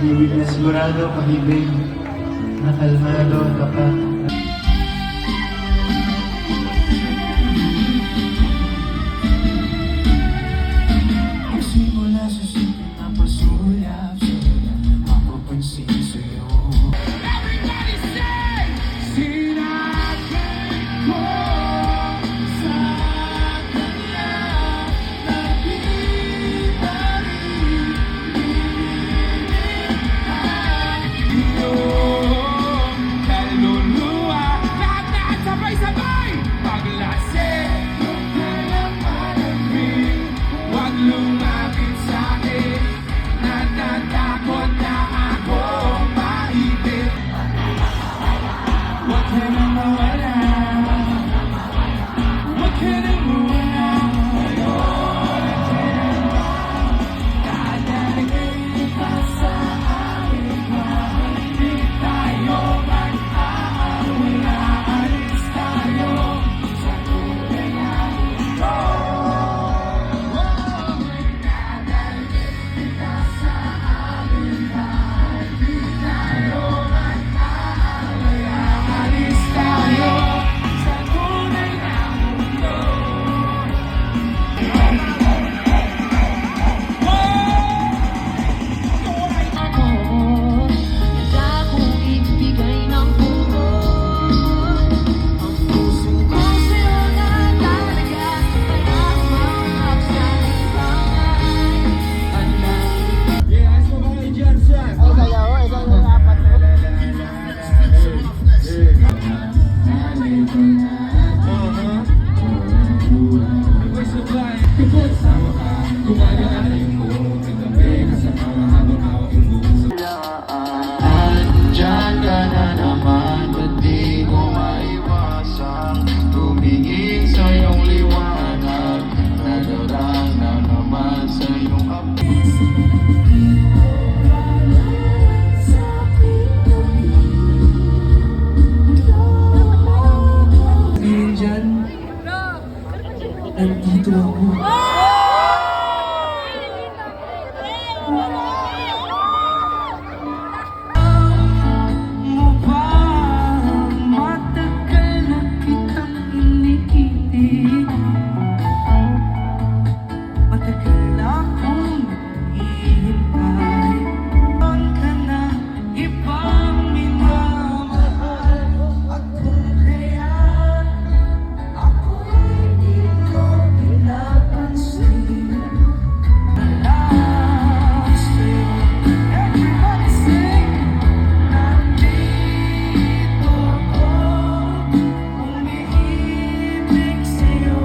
pag-ibig na sigurado, pag-ibig na kalmado at tapat. Magsimula sa simple na pasulap sa'yo, mapapansin sa'yo. Everybody say! Sinagay ko sa kanya na di pa rin hinihindihan iyong kaluluwa. Lahat sabay-sabay! Paglasing ng kalapalamin, huwag lumapit sa'kin, natatakot na akong maipit. Huwag ka nang mawala, huwag ka nang mawala. Dadalhin ka sa akin, hindi tayo mag-aaway. Aalis tayo sa tunay na mundo. Dadalhin ka sa akin, hindi tayo mag-aaway. Aalis tayo sa tunay na mundo. Handa kong ibigay ng buo ang puso ko sa'yo na talaga. Kaya umanap sa libangan. Yeah, ayos mo ba kayo dyan, sir? Andiyan ka na naman, ba't di ko maiwasang tumingin sa iyong liwanag? Nadarang na naman sa iyong kapit. Diyan, nandito ako. Mo ba matagal na kitang iniibig? Matagal na akong naghihintay. Meron ka na ibang minamahal. At kung kaya ako'y di ko pinapansin, wala sa'yo. Everybody sing! Nandito ako, umiibig sa'yo,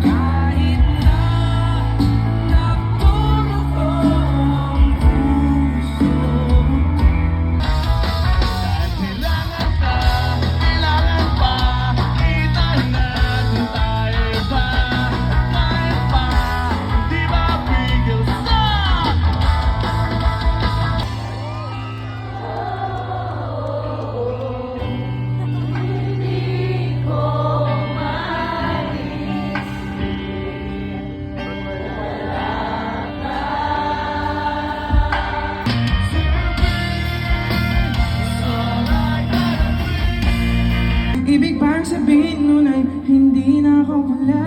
kahit na nagturo ang puso. Kailangan pa, kita natin tayo pa, kahit pa, di mapigil sa ibig bang sabihin nun ay hindi na ako wala?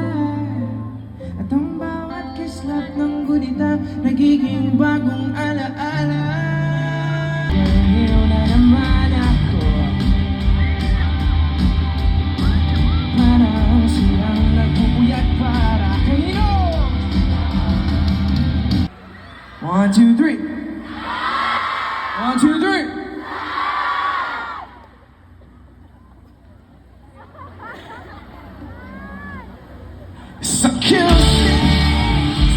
At ang bawat kislap ng gunita nagiging bagong alaala. Ngayon na naman ako, parang siyang nagpupuyat para kanino? 1, 2, 3. 1, 2, 3. Sa kiss,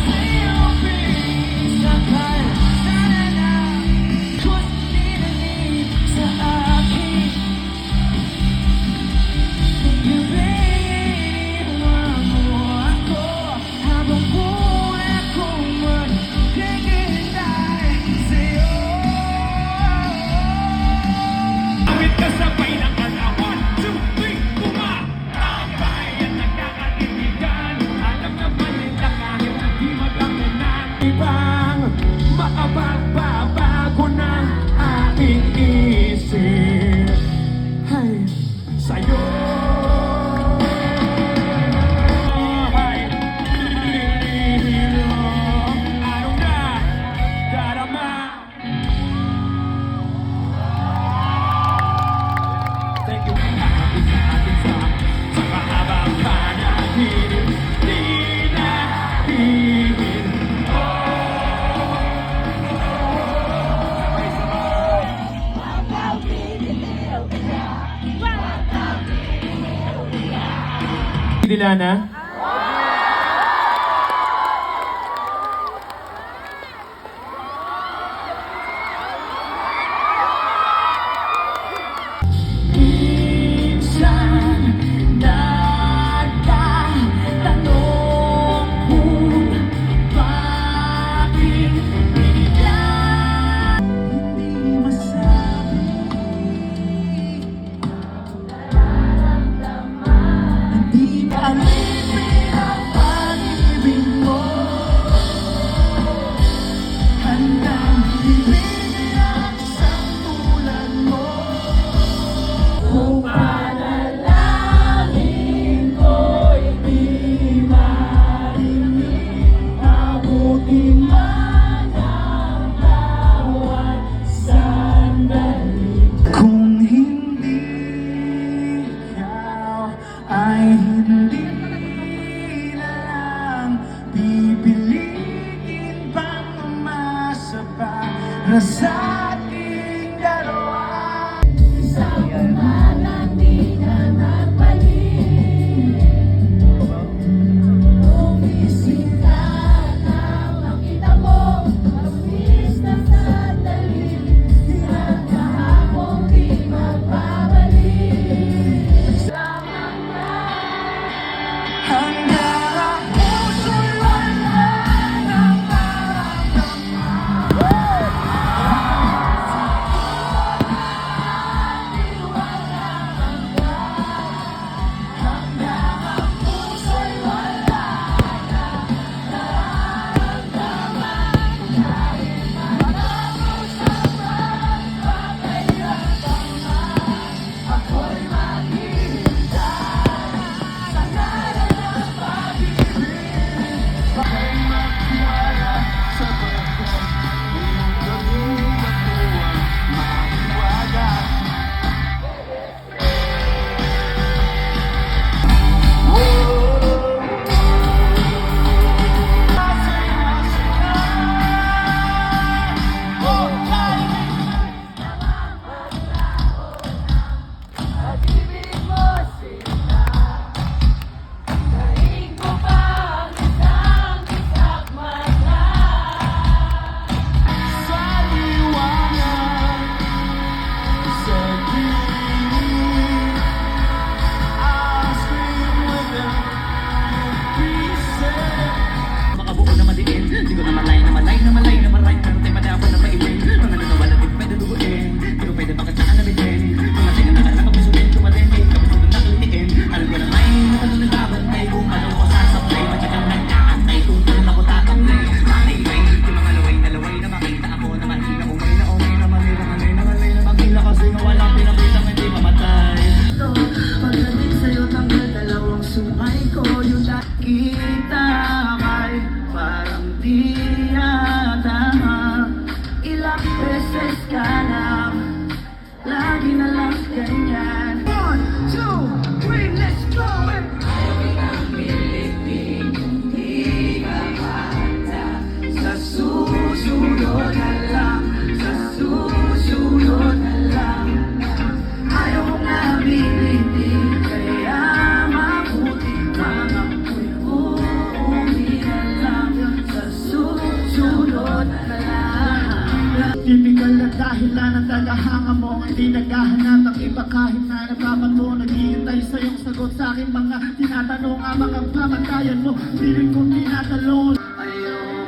sa'yo pinakal, sana na ko't dinanig sa akin. Pag-ibigin mo ako habang buhay akong maghihintay sa'yo. Awit ka sabay ng panahon, 2, 3, tambay at nagkakatitigan. Alam naman nila kahit di magkakanan. Ibang maabagbabago Handa na? Minsan nagtatanong kung bakit bigla Hindi masabi. Hindi ka alipin ang pag-ibig mo. Handang ibigay ang isang tulad mo. Kung panalangin ko'y di marinig, abutin man ang bawat sandali. Kung hindi ikaw ay hindi na lang pipiliin pang umasa para sa ating dalawa. Isang umalang di ka nagbalik. Umisip ka nang makita mo mabilis na sandali. Ang kahapong di magbabalik. Lamang na Hanggang ang puso'y wala nang pag-ibig mo sila. Daig mo pa ang isang isak mata. sa liwanag, sa dilim, I'll swim with them in pieces. Makabuo na madiin, di ko na malay na maray na maray, pero tayo madabon na paibig. Mga nanawala di ko pwede lubuin, di ko pwede bakit saan nabitin. Mga tayo na nakapuso din, tumadenig, kapuso din nakalitiin. Alam ko na may nakalulagaban, tayo kung ano ko sasablay. Matyagang nagkakantay, tutulong ako tatablay. Makaibay, yung mga laway na makita ako na mahina, umay na malay na magila kasi nga walang pinakitang hindi mamatay. Pagdating sa'yo tanggal dalawang sungay ko, yung nakita kay parang di yata. Ilang beses ka lang, lagi na lang ganyan. 1, 2, 3, let's go! Sa susunod na lang, sa susunod na lang. Ayaw mo nga bilitin, kaya mabuti pang ako'y uuwi na lang. Sa susunod na lang. Typical na dahilan ang tagahanga mo, hindi naghahanap ng iba kahit na napapato. Naghihintay sa iyong sagot sa aking mga tinatanong. Ang mga pamatayan mo, piling kong tinatalon. Ayaw